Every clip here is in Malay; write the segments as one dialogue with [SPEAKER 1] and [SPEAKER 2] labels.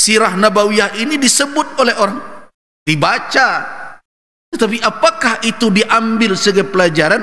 [SPEAKER 1] sirah nabawiyah ini disebut oleh orang, dibaca, tetapi apakah itu diambil sebagai pelajaran?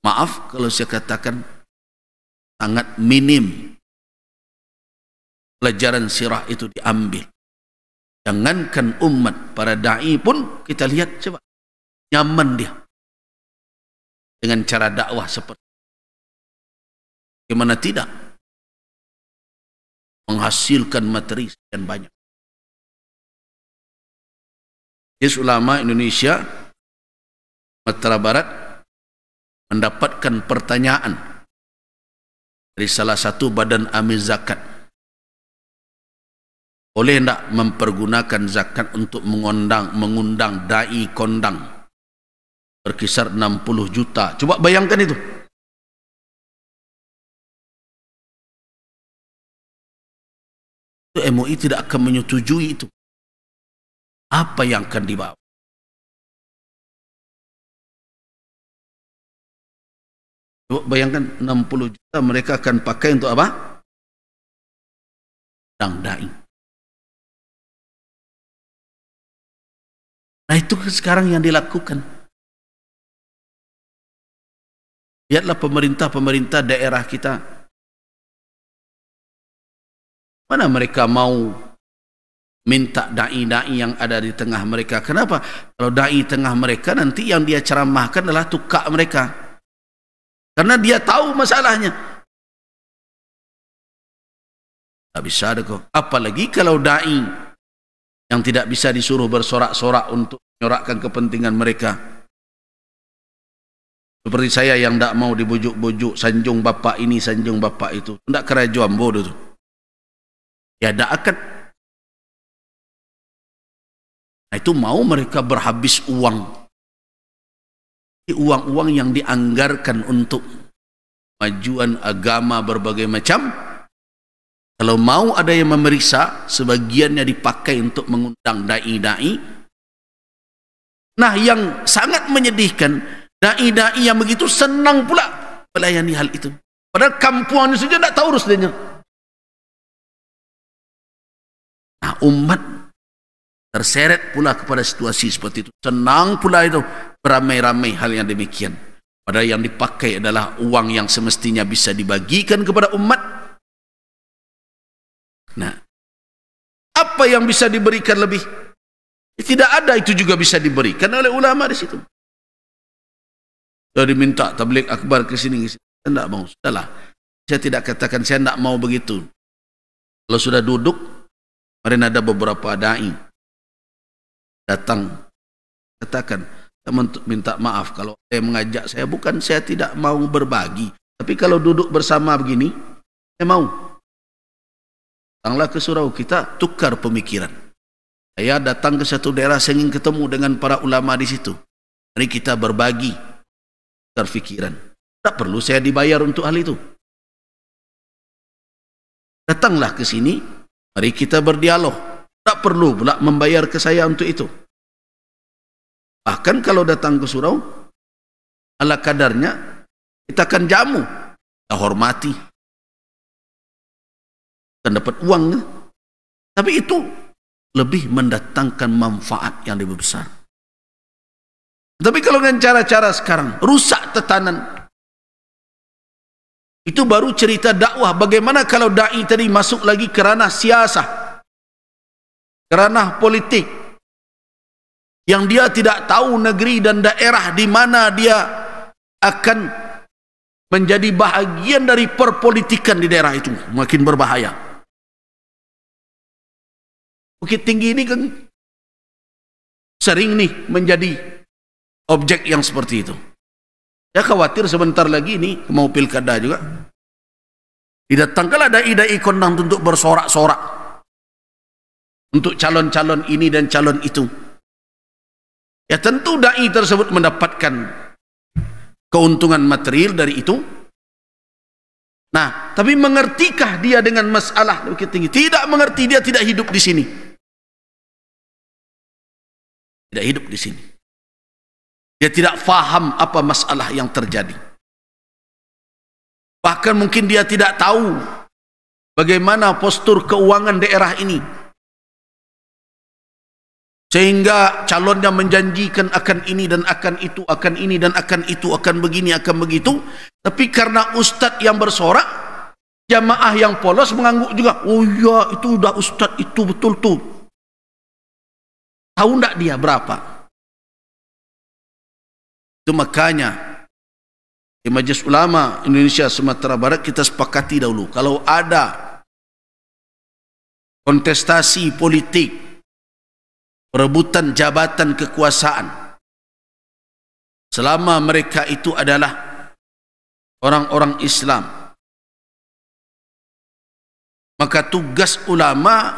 [SPEAKER 1] Maaf kalau saya katakan sangat minim pelajaran sirah itu diambil. Jangankan umat, para da'i pun kita lihat, coba nyaman dia dengan cara dakwah seperti bagaimana tidak menghasilkan materi sekian banyak. Majelis Ulama Indonesia Sumatera Barat mendapatkan pertanyaan dari salah satu badan amil zakat, boleh tidak mempergunakan zakat untuk mengundang da'i kondang berkisar 60 juta. Coba bayangkan itu. MUI tidak akan menyetujui itu. Apa yang akan dibawa? Coba bayangkan 60 juta mereka akan pakai untuk apa? Da'i. Nah, itu sekarang yang dilakukan. Lihatlah pemerintah-pemerintah daerah kita. Mana mereka mau minta da'i-da'i yang ada di tengah mereka? Kenapa? Kalau da'i tengah mereka, nanti yang dia ceramahkan adalah tukak mereka. Karena dia tahu masalahnya. Tak bisa ada kok. Apalagi kalau da'i yang tidak bisa disuruh bersorak-sorak untuk menyorakkan kepentingan mereka. Seperti saya yang tak mau dibujuk-bujuk, sanjung bapak ini, sanjung bapak itu. Tak kerajuan bodoh tu. Ya tak akan. Nah, itu mau mereka berhabis uang. Uang-uang yang dianggarkan untuk majuan agama berbagai macam. Kalau mau ada yang memeriksa, sebagiannya dipakai untuk mengundang da'i-da'i. Nah, yang sangat menyedihkan, da'i-da'i yang begitu senang pula melayani hal itu. Padahal kampuannya saja tak tahu urusnya. Nah, umat terseret pula kepada situasi seperti itu. Senang pula itu beramai-ramai hal yang demikian. Padahal yang dipakai adalah uang yang semestinya bisa dibagikan kepada umat. Nah, apa yang bisa diberikan lebih? Tidak ada, itu juga bisa diberikan oleh ulama di situ. Kalau diminta tabligh akbar ke sini, saya tidak mau. Sudahlah, saya tidak katakan saya tidak mau begitu. Kalau sudah duduk, kemarin ada beberapa da'i datang, katakan, saya minta maaf kalau saya mengajak saya, bukan saya tidak mau berbagi, tapi kalau duduk bersama begini, saya mau. Datanglah ke surau, kita tukar pemikiran. Saya datang ke satu daerah, saya ingin ketemu dengan para ulama di situ. Mari kita berbagi, tukar pikiran. Tak perlu saya dibayar untuk hal itu. Datanglah ke sini, mari kita berdialog. Tak perlu pula membayar ke saya untuk itu. Bahkan kalau datang ke surau, ala kadarnya, kita akan jamu, kita hormati, akan dapat uang. Tapi itu lebih mendatangkan manfaat yang lebih besar. Tapi kalau dengan cara-cara sekarang, rusak tatanan. Itu baru cerita dakwah. Bagaimana kalau da'i tadi masuk lagi ke ranah siasah, ke ranah politik, yang dia tidak tahu negeri dan daerah di mana dia akan menjadi bahagian dari perpolitikan di daerah itu, makin berbahaya. Bukit Tinggi ini kan sering nih menjadi objek yang seperti itu. Saya khawatir sebentar lagi ini mau pilkada juga, didatangkanlah da'i-da'i kondang untuk bersorak-sorak untuk calon-calon ini dan calon itu. Ya tentu da'i tersebut mendapatkan keuntungan material dari itu. Nah, tapi mengertikah dia dengan masalah Bukit Tinggi? Tidak mengerti, dia tidak hidup di sini. Tidak hidup di sini. Dia tidak faham apa masalah yang terjadi. Bahkan mungkin dia tidak tahu bagaimana postur keuangan daerah ini, sehingga calonnya menjanjikan akan ini dan akan itu, akan ini dan akan itu, akan begini, akan begitu. Tapi karena ustadz yang bersorak, jamaah yang polos mengangguk juga. Oh ya, itu udah ustadz itu betul tuh. Tahu enggak dia berapa? Itu makanya di Majelis Ulama Indonesia Sumatera Barat kita sepakati dahulu, kalau ada kontestasi politik, perebutan jabatan kekuasaan, selama mereka itu adalah orang-orang Islam, maka tugas ulama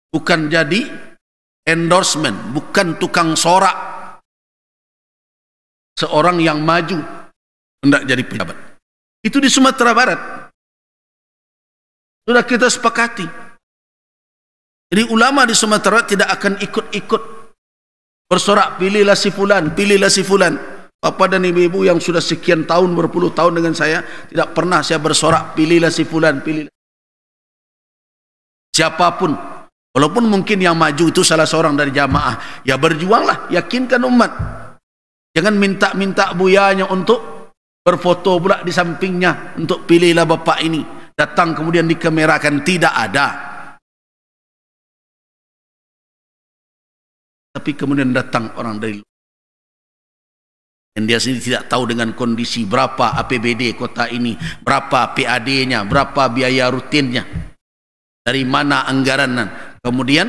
[SPEAKER 1] bukan jadi endorsement, bukan tukang sorak seorang yang maju hendak jadi pejabat. Itu di Sumatera Barat sudah kita sepakati. Jadi ulama di Sumatera tidak akan ikut-ikut bersorak, pilihlah si fulan, pilihlah si fulan. Bapak dan ibu-ibu yang sudah sekian tahun, berpuluh tahun dengan saya, tidak pernah saya bersorak, pilihlah si fulan, pilihlah siapapun. Walaupun mungkin yang maju itu salah seorang dari jamaah, ya berjuanglah, yakinkan umat. Jangan minta-minta buyanya untuk berfoto pula di sampingnya untuk pilihlah bapak ini, datang kemudian dikamerakan. Tidak ada. Tapi kemudian datang orang dari luar yang dia sendiri tidak tahu dengan kondisi berapa APBD kota ini, berapa PAD-nya, berapa biaya rutinnya, dari mana anggaran. Kemudian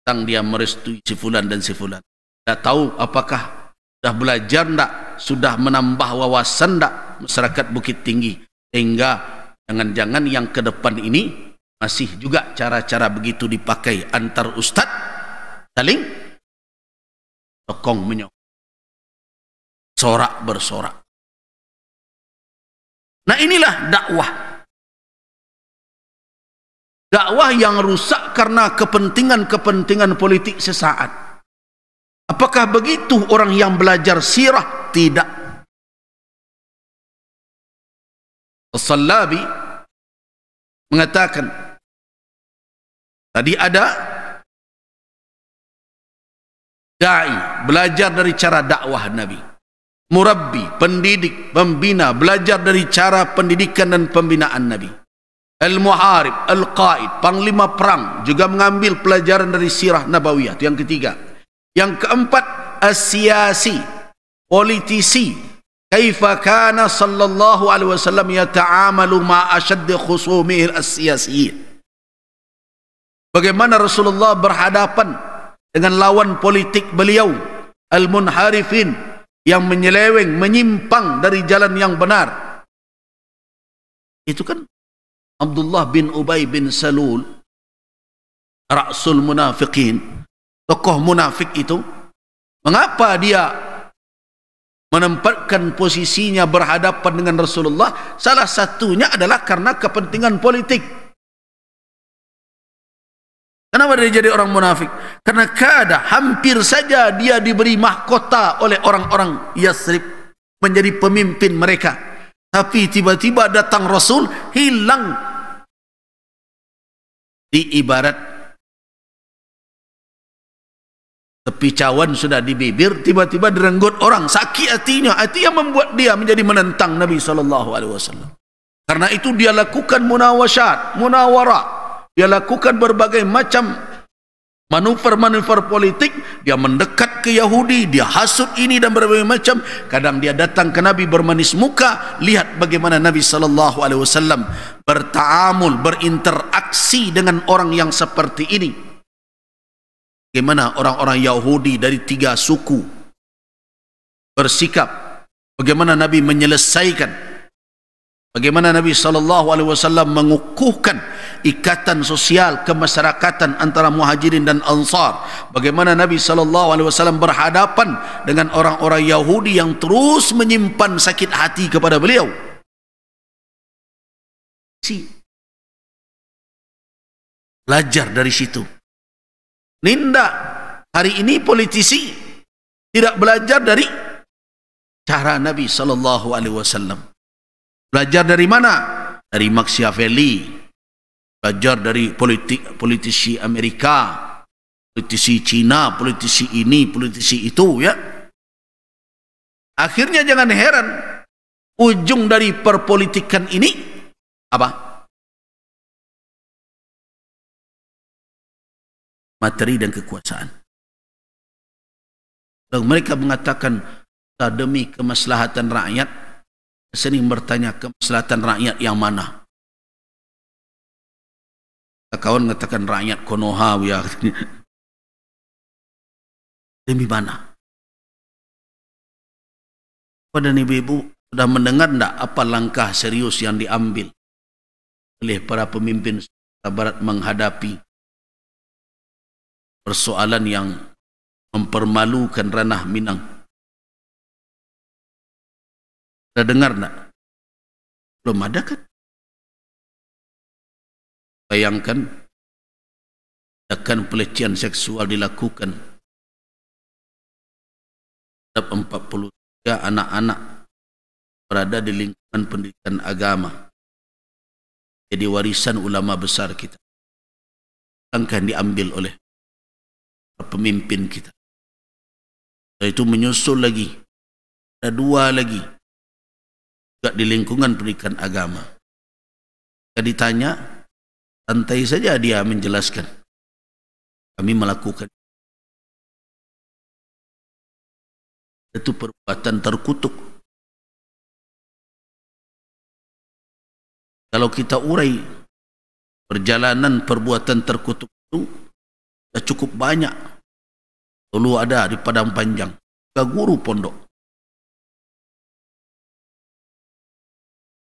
[SPEAKER 1] datang dia merestui si fulan dan si fulan. Tidak tahu apakah sudah belajar enggak, sudah menambah wawasan enggak masyarakat Bukit Tinggi, sehingga jangan-jangan yang ke depan ini masih juga cara-cara begitu dipakai antar ustaz, saling sokong menyokong, sorak bersorak. Nah inilah dakwah. Dakwah yang rusak karena kepentingan-kepentingan politik sesaat. Apakah begitu orang yang belajar sirah? Tidak. As-Sallabi mengatakan, tadi ada da'i, belajar dari cara dakwah Nabi. Murabbi, pendidik, pembina, belajar dari cara pendidikan dan pembinaan Nabi. Al-Muharib, Al-Qaid, panglima perang, juga mengambil pelajaran dari sirah Nabawiyah. Itu yang ketiga. Yang keempat, as-siyasi, politisi. Kaifa kana sallallahu alaihi wasallam yata'amalu ma ashadd khusumihi as-siyasiyin. Bagaimana Rasulullah berhadapan dengan lawan politik beliau, al-munharifin, yang menyeleweng, menyimpang dari jalan yang benar. Itu kan Abdullah bin Ubay bin Salul, ra'sul munafiqin, tokoh munafik itu. Mengapa dia menempatkan posisinya berhadapan dengan Rasulullah? Salah satunya adalah karena kepentingan politik. Kenapa dia jadi orang munafik? Karena hampir saja dia diberi mahkota oleh orang-orang Yasrib, menjadi pemimpin mereka. Tapi tiba-tiba datang Rasul, hilang. Di ibarat tepi cawan sudah di bibir, tiba-tiba direnggut orang, sakit hatinya. Itu yang membuat dia menjadi menentang Nabi SAW. Karena itu dia lakukan munawasyat, munawarah. Dia lakukan berbagai macam manuver-manuver politik. Dia mendekat ke Yahudi, dia hasut ini dan berbagai macam. Kadang dia datang ke Nabi bermanis muka. Lihat bagaimana Nabi SAW bertaamul, berinteraksi dengan orang yang seperti ini. Bagaimana orang-orang Yahudi dari 3 suku bersikap, bagaimana Nabi menyelesaikan, bagaimana Nabi SAW mengukuhkan ikatan sosial kemasyarakatan antara muhajirin dan ansar, bagaimana Nabi SAW berhadapan dengan orang-orang Yahudi yang terus menyimpan sakit hati kepada beliau. Belajar dari situ. Ninda, hari ini politisi tidak belajar dari cara Nabi SAW. Belajar dari mana? dari Machiavelli, belajar dari politisi Amerika, politisi Cina, politisi ini, politisi itu, ya. Akhirnya jangan heran, ujung dari perpolitikan ini apa? Materi dan kekuasaan. Dan mereka mengatakan, demi kemaslahatan rakyat, sering bertanya, kemaslahatan rakyat yang mana? Kawan mengatakan rakyat Konoha, ya. Demi mana? Pada ibu-ibu sudah mendengar tidak apa langkah serius yang diambil oleh para pemimpin Barat menghadapi persoalan yang mempermalukan ranah Minang? Sudah dengar tidak? Belum ada kan? Bayangkan, akan pelecehan seksual dilakukan terhadap 43 anak-anak berada di lingkungan pendidikan agama, jadi warisan ulama besar kita. Langkah yang diambil oleh pemimpin kita. Dan itu menyusul lagi, ada 2 lagi juga di lingkungan pendidikan agama. Jika ditanya, santai saja dia menjelaskan, kami melakukan itu perbuatan terkutuk. Kalau kita urai perjalanan perbuatan terkutuk itu, sudah cukup banyak. Dulu ada di Padang Panjang, juga guru pondok.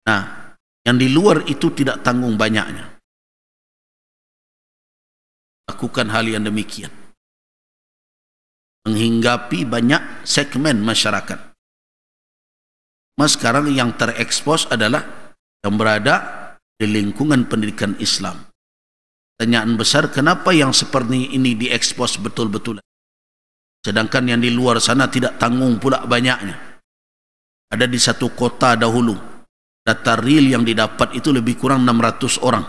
[SPEAKER 1] Nah, yang di luar itu tidak tanggung banyaknya lakukan hal yang demikian, menghinggapi banyak segmen masyarakat. Mas sekarang yang terekspos adalah yang berada di lingkungan pendidikan Islam. Pertanyaan besar, kenapa yang seperti ini diekspos betul-betul, sedangkan yang di luar sana tidak tanggung pula banyaknya? Ada di satu kota dahulu, data real yang didapat itu lebih kurang 600 orang.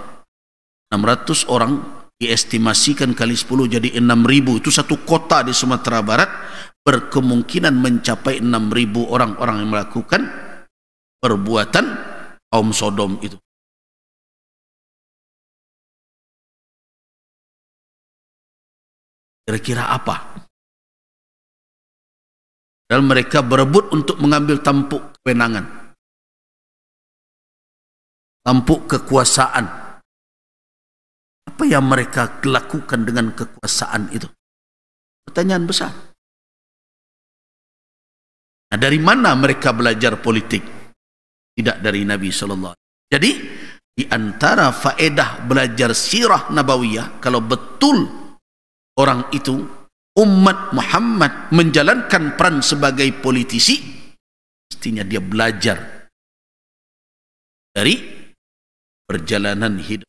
[SPEAKER 1] 600 orang diestimasikan kali 10 jadi 6.000. Itu satu kota di Sumatera Barat, berkemungkinan mencapai 6.000 orang-orang yang melakukan perbuatan kaum Sodom itu. Kira-kira apa? Dan mereka berebut untuk mengambil tampuk kewenangan, tampuk kekuasaan. Apa yang mereka lakukan dengan kekuasaan itu? Pertanyaan besar. Nah, dari mana mereka belajar politik? Tidak dari Nabi SAW. Jadi, di antara faedah belajar sirah nabawiyah, kalau betul orang itu, umat Muhammad, menjalankan peran sebagai politisi, mestinya dia belajar dari perjalanan hidup.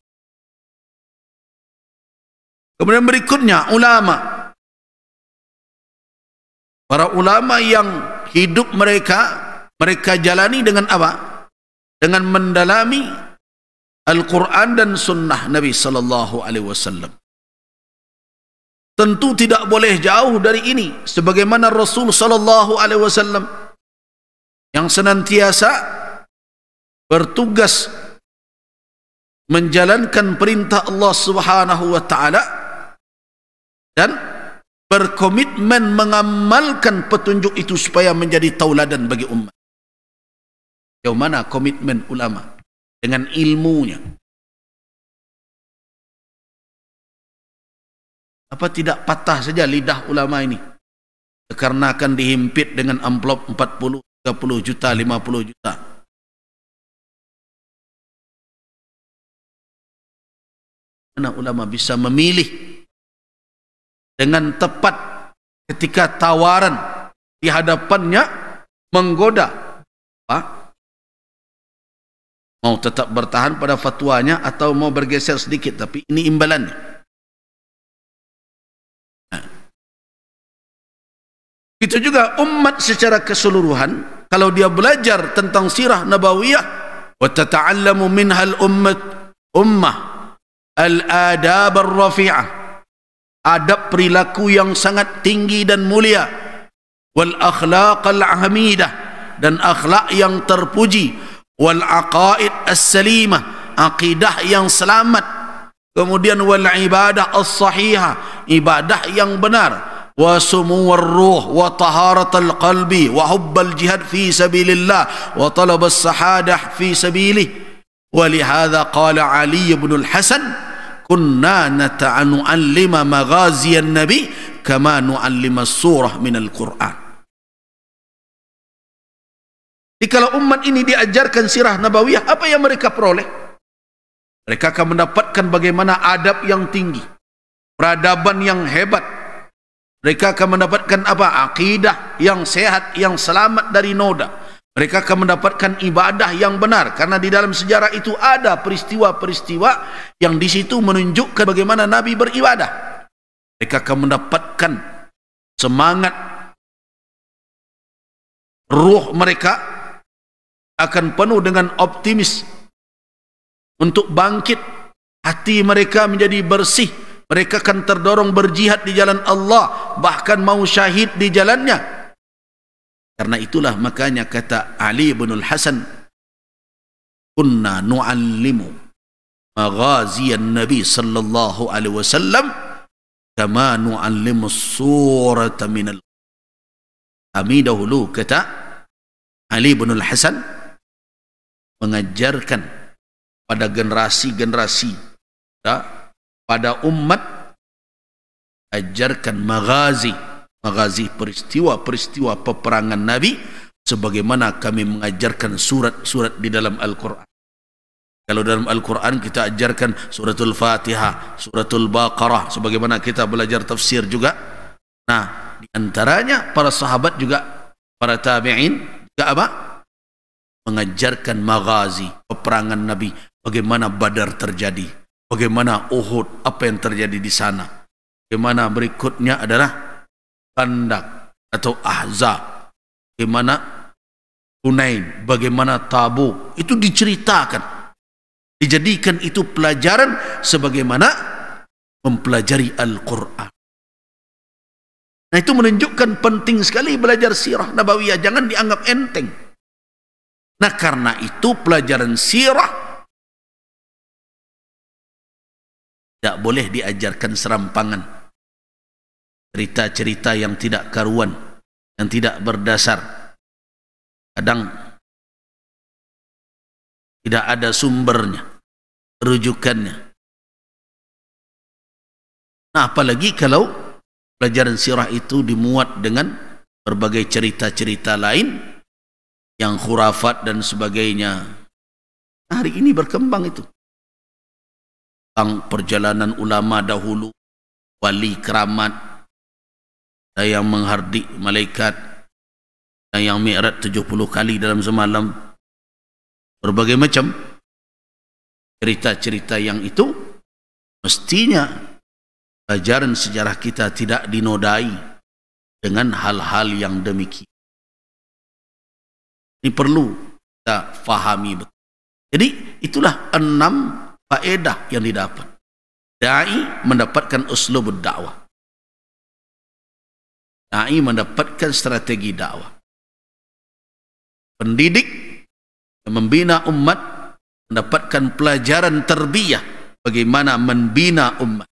[SPEAKER 1] Kemudian berikutnya, ulama. Para ulama yang hidup mereka jalani dengan apa? Dengan mendalami Al-Quran dan Sunnah Nabi sallallahu alaihi wasallam. Tentu tidak boleh jauh dari ini, sebagaimana Rasul sallallahu alaihi wasallam yang senantiasa bertugas menjalankan perintah Allah Subhanahu wa taala dan berkomitmen mengamalkan petunjuk itu supaya menjadi tauladan bagi umat. Yang mana komitmen ulama dengan ilmunya? Apa tidak patah saja lidah ulama ini karena akan dihimpit dengan amplop 40, 30 juta, 50 juta? Mana ulama bisa memilih dengan tepat ketika tawaran di hadapannya menggoda? Mau tetap bertahan pada fatwanya atau mau bergeser sedikit, tapi ini imbalannya. Itu juga umat secara keseluruhan, kalau dia belajar tentang sirah nabawiyah, wa tata'allamu minha ummah al-adab ar-rafi'ah, adab perilaku yang sangat tinggi dan mulia, wal akhlaq al-hamidah, dan akhlak yang terpuji, wal aqaid as-salimah, aqidah yang selamat, kemudian wal ibadah as-sahihah, ibadah yang benar, wa sumuwar ruh wa taharatul qalbi wa hubbal jihad fi sabilillah wa talabas sahadah fi sabilih. Wa lihadza qala Ali ibn al-Hasan, kunna nu'allima maghaziyan nabi kama nu'allima surah min al-Quran. Jika umat ini diajarkan sirah nabawiyah, apa yang mereka peroleh? Mereka akan mendapatkan bagaimana adab yang tinggi, peradaban yang hebat. Mereka akan mendapatkan apa? Akidah yang sehat, yang selamat dari noda. Mereka akan mendapatkan ibadah yang benar, karena di dalam sejarah itu ada peristiwa-peristiwa yang di situ menunjukkan bagaimana Nabi beribadah. Mereka akan mendapatkan semangat, ruh mereka akan penuh dengan optimis untuk bangkit. Hati mereka menjadi bersih. Mereka akan terdorong berjihad di jalan Allah, bahkan mau syahid di jalannya. Karena itulah makanya kata Ali bin al-Hasan, kunna nu'allimu maghaziyan Nabi sallallahu alaihi wasallam kama nu'allimu surata minal. Kami dahulu, kata Ali bin al-Hasan, mengajarkan pada generasi-generasi, pada umat, ajarkan maghazi peristiwa-peristiwa peperangan Nabi sebagaimana kami mengajarkan surat-surat di dalam Al-Quran. Kalau dalam Al-Quran kita ajarkan suratul Fatihah, suratul Baqarah, sebagaimana kita belajar tafsir juga. Nah, di antaranya para sahabat juga, para tabi'in juga apa? Mengajarkan maghazi peperangan Nabi, bagaimana Badar terjadi, bagaimana Uhud, apa yang terjadi di sana. Bagaimana berikutnya adalah Khandaq atau Ahzab, bagaimana Hunain, bagaimana Tabuk. Itu diceritakan, dijadikan itu pelajaran sebagaimana mempelajari Al-Quran. Nah, itu menunjukkan penting sekali belajar sirah nabawiyah, jangan dianggap enteng. Nah, karena itu pelajaran sirah tidak boleh diajarkan serampangan, cerita-cerita yang tidak karuan, yang tidak berdasar, kadang tidak ada sumbernya, rujukannya. Nah, apalagi kalau pelajaran sirah itu dimuat dengan berbagai cerita-cerita lain yang khurafat dan sebagainya. Hari ini berkembang itu tentang perjalanan ulama dahulu, wali keramat, ada yang menghardik malaikat, ada yang mi'raj 70 kali dalam semalam, berbagai macam cerita-cerita yang itu. Mestinya pelajaran sejarah kita tidak dinodai dengan hal-hal yang demikian. Ini perlu kita fahami betul. Jadi itulah 6 faedah yang didapat. Da'i mendapatkan uslubud dakwah. Da'i mendapatkan strategi dakwah. Pendidik yang membina umat mendapatkan pelajaran tarbiyah, bagaimana membina umat.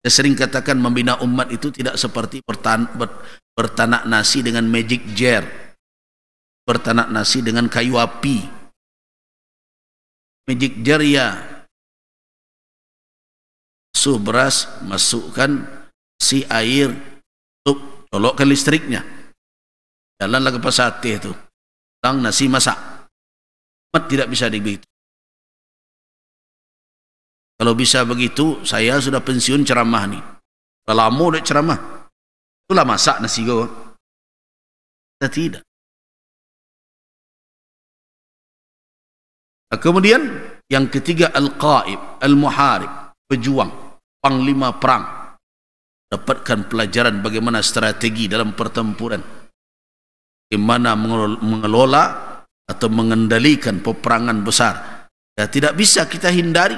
[SPEAKER 1] Saya sering katakan membina umat itu tidak seperti bertanak nasi dengan magic jar, bertanak nasi dengan kayu api. Magic jar ya, suh beras, masukkan si air, colokkan listriknya, jalanlah ke pasate itu, tang nasi masak. Umat tidak bisa begitu. Kalau bisa begitu, saya sudah pensiun ceramah nih. Kalau lama udah ceramah, itulah masak nasi kau. Kita tidak. Kemudian yang ketiga, al-qaib, al-muharib, pejuang, panglima perang. Dapatkan pelajaran bagaimana strategi dalam pertempuran, bagaimana mengelola atau mengendalikan peperangan besar. Ya, tidak bisa kita hindari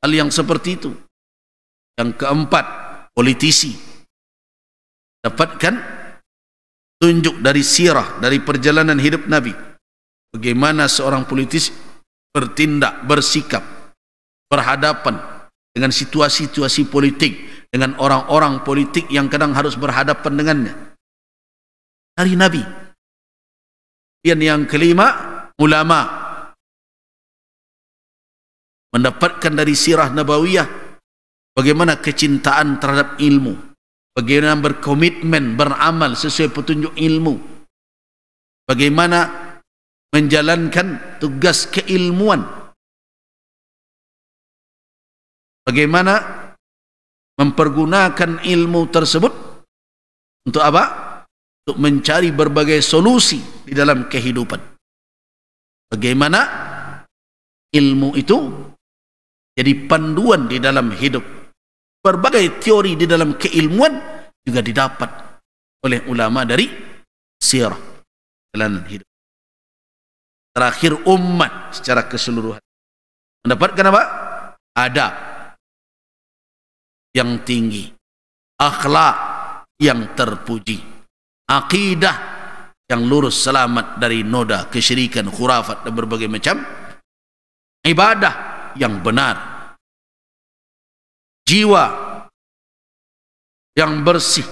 [SPEAKER 1] hal yang seperti itu. Yang keempat, politisi dapatkan tunjuk dari sirah, dari perjalanan hidup Nabi, bagaimana seorang politisi bertindak, bersikap, berhadapan dengan situasi-situasi politik, dengan orang-orang politik yang kadang harus berhadapan dengannya. Dari Nabi. Dan yang kelima, ulama mendapatkan dari sirah nabawiyah bagaimana kecintaan terhadap ilmu, bagaimana berkomitmen beramal sesuai petunjuk ilmu, bagaimana menjalankan tugas keilmuan, bagaimana mempergunakan ilmu tersebut untuk apa? Untuk mencari berbagai solusi di dalam kehidupan. Bagaimana ilmu itu jadi panduan di dalam hidup. Berbagai teori di dalam keilmuan juga didapat oleh ulama dari sirah perjalanan hidup. Terakhir, umat secara keseluruhan mendapatkan apa? Adab yang tinggi, akhlak yang terpuji, akidah yang lurus selamat dari noda kesyirikan, khurafat dan berbagai macam, ibadah yang benar, jiwa yang bersih,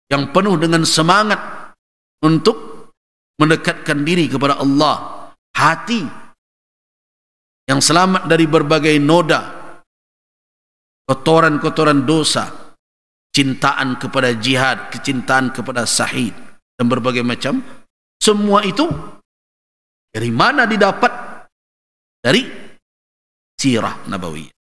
[SPEAKER 1] yang penuh dengan semangat untuk mendekatkan diri kepada Allah, hati yang selamat dari berbagai noda, kotoran-kotoran dosa, cintaan kepada jihad, kecintaan kepada sahid dan berbagai macam. Semua itu dari mana didapat? Dari sirah nabawiyah.